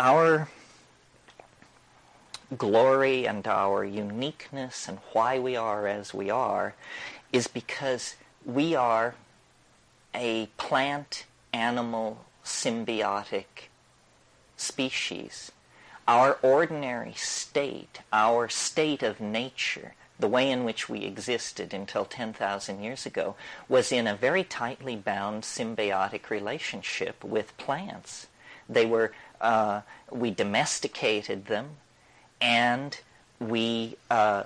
our glory and our uniqueness and why we are as we are is because we are a plant-animal symbiotic species. Our ordinary state, our state of nature, the way in which we existed until 10,000 years ago, was in a very tightly bound symbiotic relationship with plants. They were, we domesticated them, and we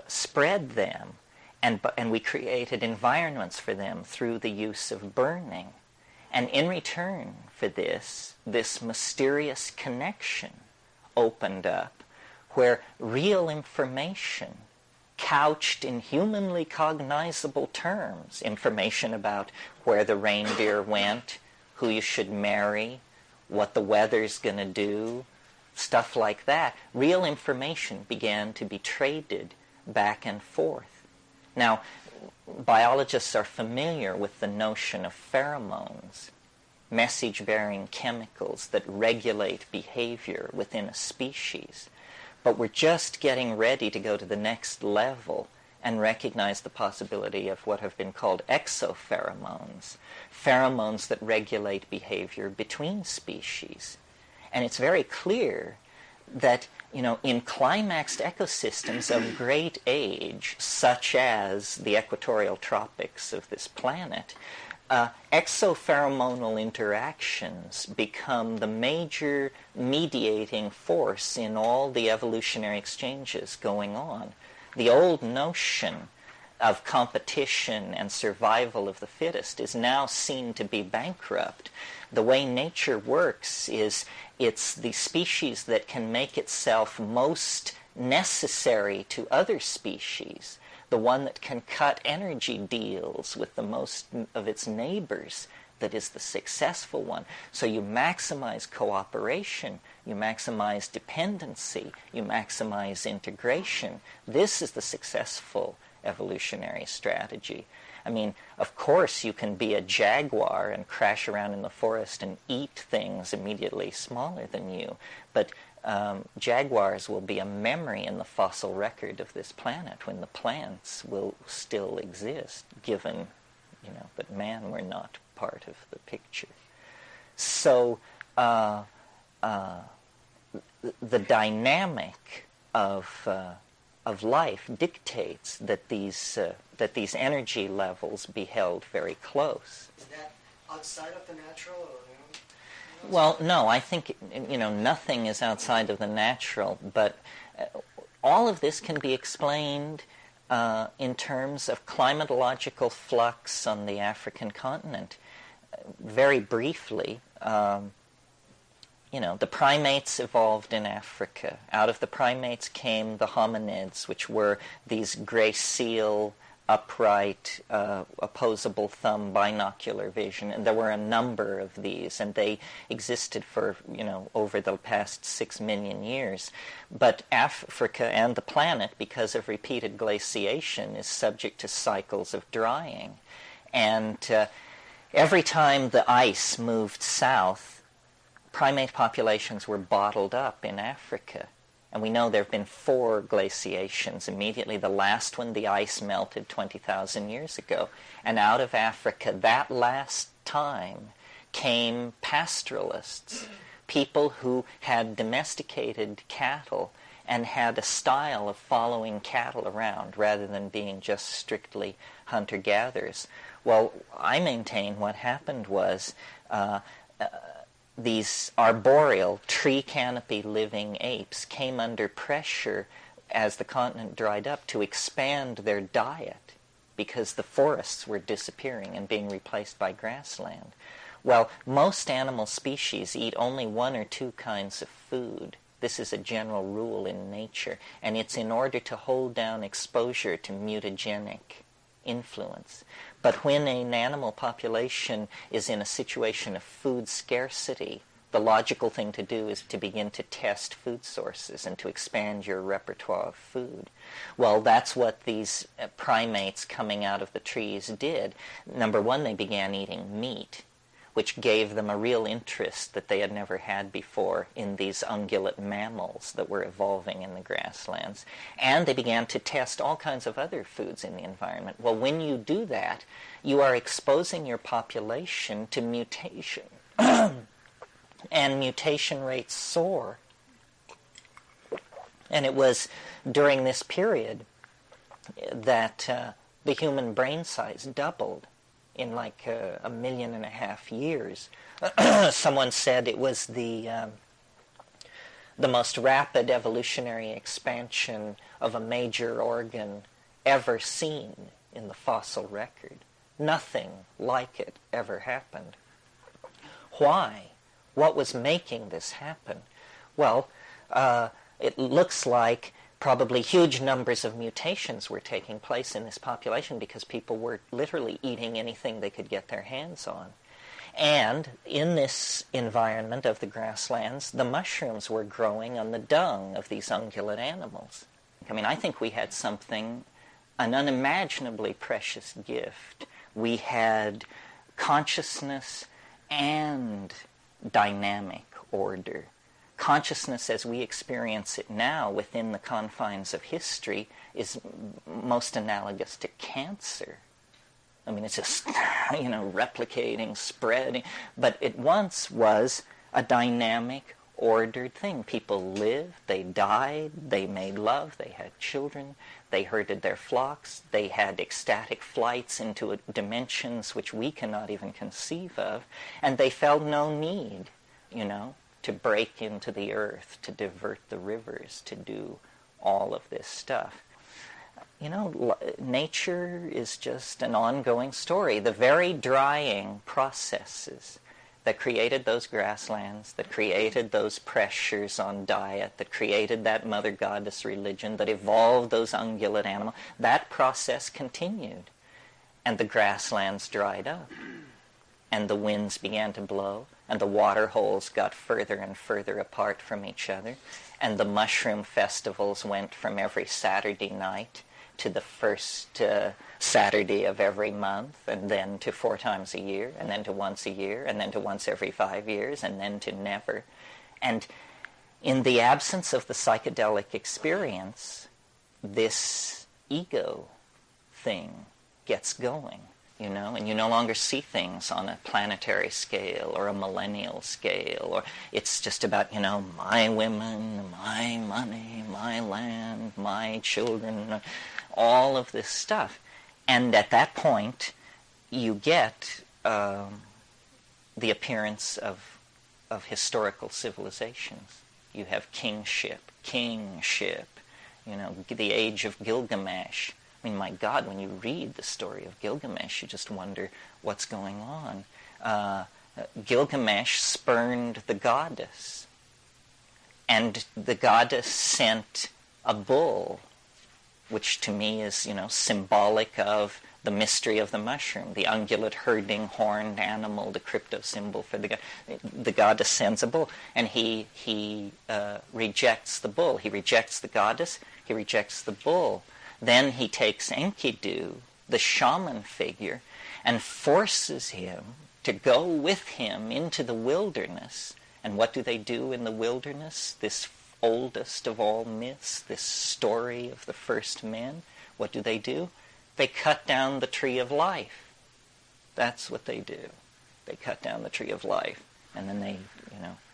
spread them, and we created environments for them through the use of burning. And in return for this mysterious connection opened up where real information couched in humanly cognizable terms, information about where the reindeer went, who you should marry, what the weather's going to do, stuff like that. Real information began to be traded back and forth. Now, biologists are familiar with the notion of pheromones, message-bearing chemicals that regulate behavior within a species. But we're just getting ready to go to the next level and recognize the possibility of what have been called exopheromones, pheromones that regulate behavior between species. And it's very clear that, in climaxed ecosystems of great age, such as the equatorial tropics of this planet, exopheromonal interactions become the major mediating force in all the evolutionary exchanges going on. The old notion of competition and survival of the fittest is now seen to be bankrupt. The way nature works is it's the species that can make itself most necessary to other species, the one that can cut energy deals with the most of its neighbors, that is the successful one. So you maximize cooperation, you maximize dependency, you maximize integration. This is the successful evolutionary strategy. I mean, of course you can be a jaguar and crash around in the forest and eat things immediately smaller than you, but jaguars will be a memory in the fossil record of this planet when the plants will still exist, given, that man were not part of the picture. So the dynamic of life dictates that these energy levels be held very close. Is that outside of the natural, or? Well, no, I think, nothing is outside of the natural, but all of this can be explained in terms of climatological flux on the African continent. Very briefly, the primates evolved in Africa. Out of the primates came the hominids, which were these glacial, upright, opposable thumb, binocular vision, and there were a number of these, and they existed for, over the past 6 million years. But Africa and the planet, because of repeated glaciation, is subject to cycles of drying. And every time the ice moved south, primate populations were bottled up in Africa. And we know there have been 4 glaciations immediately. The last one, the ice melted 20,000 years ago. And out of Africa, that last time, came pastoralists, people who had domesticated cattle and had a style of following cattle around rather than being just strictly hunter-gatherers. Well, I maintain what happened was these arboreal, tree canopy living apes came under pressure as the continent dried up to expand their diet because the forests were disappearing and being replaced by grassland. Well, most animal species eat only 1 or 2 kinds of food. This is a general rule in nature, and it's in order to hold down exposure to mutagenic influence. But when an animal population is in a situation of food scarcity, the logical thing to do is to begin to test food sources and to expand your repertoire of food. Well, that's what these primates coming out of the trees did. Number one, they began eating meat. which gave them a real interest that they had never had before in these ungulate mammals that were evolving in the grasslands. And they began to test all kinds of other foods in the environment. Well, when you do that, you are exposing your population to mutation. And mutation rates soar. And it was during this period that the human brain size doubled in like 1.5 million years. Someone said it was the most rapid evolutionary expansion of a major organ ever seen in the fossil record. Nothing like it ever happened. Why? What was making this happen? Well, it looks like probably huge numbers of mutations were taking place in this population because people were literally eating anything they could get their hands on. And in this environment of the grasslands, the mushrooms were growing on the dung of these ungulate animals. I mean, I think we had something, an unimaginably precious gift. We had consciousness and dynamic order. Consciousness as we experience it now within the confines of history is most analogous to cancer. I mean, it's just, replicating, spreading. But it once was a dynamic, ordered thing. People lived, they died, they made love, they had children, they herded their flocks, they had ecstatic flights into dimensions which we cannot even conceive of, and they felt no need, to break into the earth, to divert the rivers, to do all of this stuff. Nature is just an ongoing story. The very drying processes that created those grasslands, that created those pressures on diet, that created that mother goddess religion, that evolved those ungulate animals, that process continued. And the grasslands dried up. And the winds began to blow, and the water holes got further and further apart from each other, and the mushroom festivals went from every Saturday night to the first Saturday of every month, and then to 4 times a year, and then to once a year, and then to once every 5 years, and then to never. And in the absence of the psychedelic experience, this ego thing gets going. And you no longer see things on a planetary scale or a millennial scale, or it's just about, my women, my money, my land, my children, all of this stuff. And at that point, you get the appearance of historical civilizations. You have kingship, the age of Gilgamesh. I mean, my God, when you read the story of Gilgamesh, you just wonder what's going on. Gilgamesh spurned the goddess, and the goddess sent a bull, which to me is, symbolic of the mystery of the mushroom, the ungulate herding horned animal, the crypto symbol for the god. The goddess sends a bull, and he rejects the bull. He rejects the goddess. He rejects the bull. Then he takes Enkidu, the shaman figure, and forces him to go with him into the wilderness. And what do they do in the wilderness? This oldest of all myths, this story of the first men. What do? They cut down the tree of life. That's what they do. They cut down the tree of life. And then they,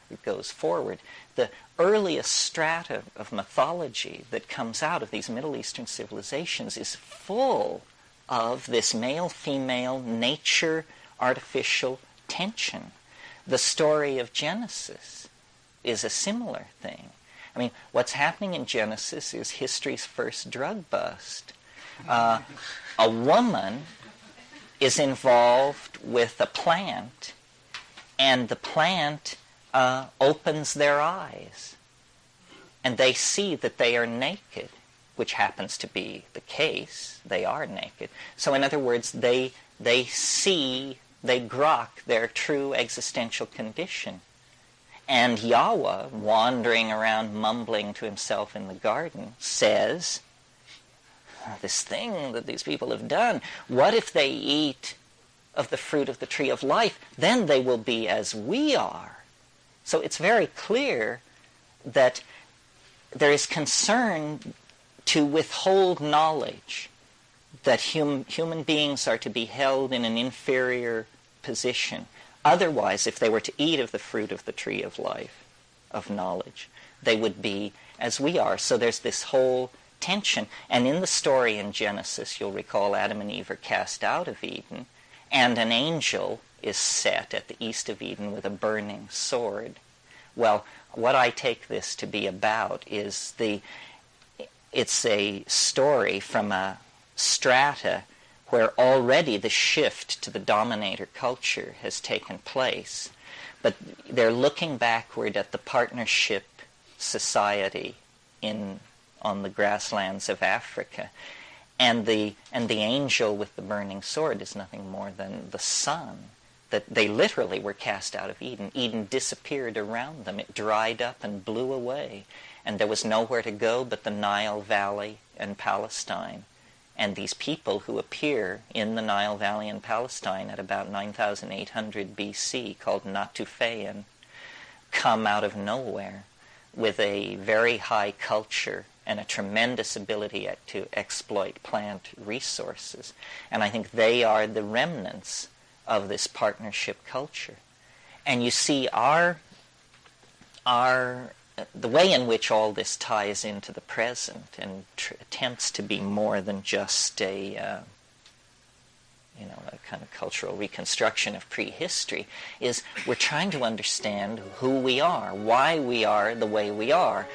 it goes forward. The earliest strata of mythology that comes out of these Middle Eastern civilizations is full of this male-female nature-artificial tension. The story of Genesis is a similar thing. I mean, what's happening in Genesis is history's first drug bust. A woman is involved with a plant, and the plant opens their eyes, and they see that they are naked, which happens to be the case. They are naked. So in other words, they grok their true existential condition. And Yahweh, wandering around mumbling to himself in the garden, says, this thing that these people have done, what if they eat of the fruit of the tree of life, then they will be as we are. So it's very clear that there is concern to withhold knowledge, that human beings are to be held in an inferior position. Otherwise, if they were to eat of the fruit of the tree of life, of knowledge, they would be as we are. So there's this whole tension. And in the story in Genesis, you'll recall Adam and Eve are cast out of Eden, and an angel is set at the east of Eden with a burning sword. Well, what I take this to be about is it's a story from a strata where already the shift to the dominator culture has taken place. But they're looking backward at the partnership society on the grasslands of Africa. And the angel with the burning sword is nothing more than the sun. That they literally were cast out of Eden. Eden disappeared around them. It dried up and blew away. And there was nowhere to go but the Nile Valley and Palestine. And these people who appear in the Nile Valley and Palestine at about 9,800 BC, called Natufian, come out of nowhere with a very high culture and a tremendous ability to exploit plant resources. And I think they are the remnants of this partnership culture. And you see the way in which all this ties into the present and attempts to be more than just a kind of cultural reconstruction of prehistory is we're trying to understand who we are, why we are the way we are.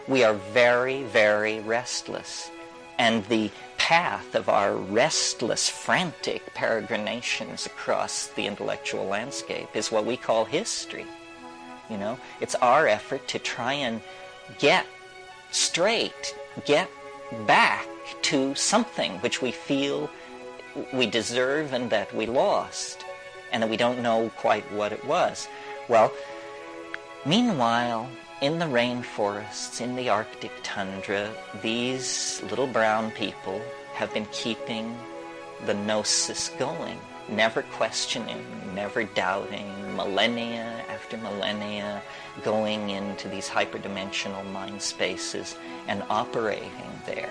We are very, very restless. And the path of our restless, frantic peregrinations across the intellectual landscape is what we call history. It's our effort to try and get straight, get back to something which we feel we deserve and that we lost, and that we don't know quite what it was. Well, meanwhile, in the rainforests, in the Arctic tundra, these little brown people have been keeping the gnosis going, never questioning, never doubting, millennia after millennia, going into these hyperdimensional mind spaces and operating there.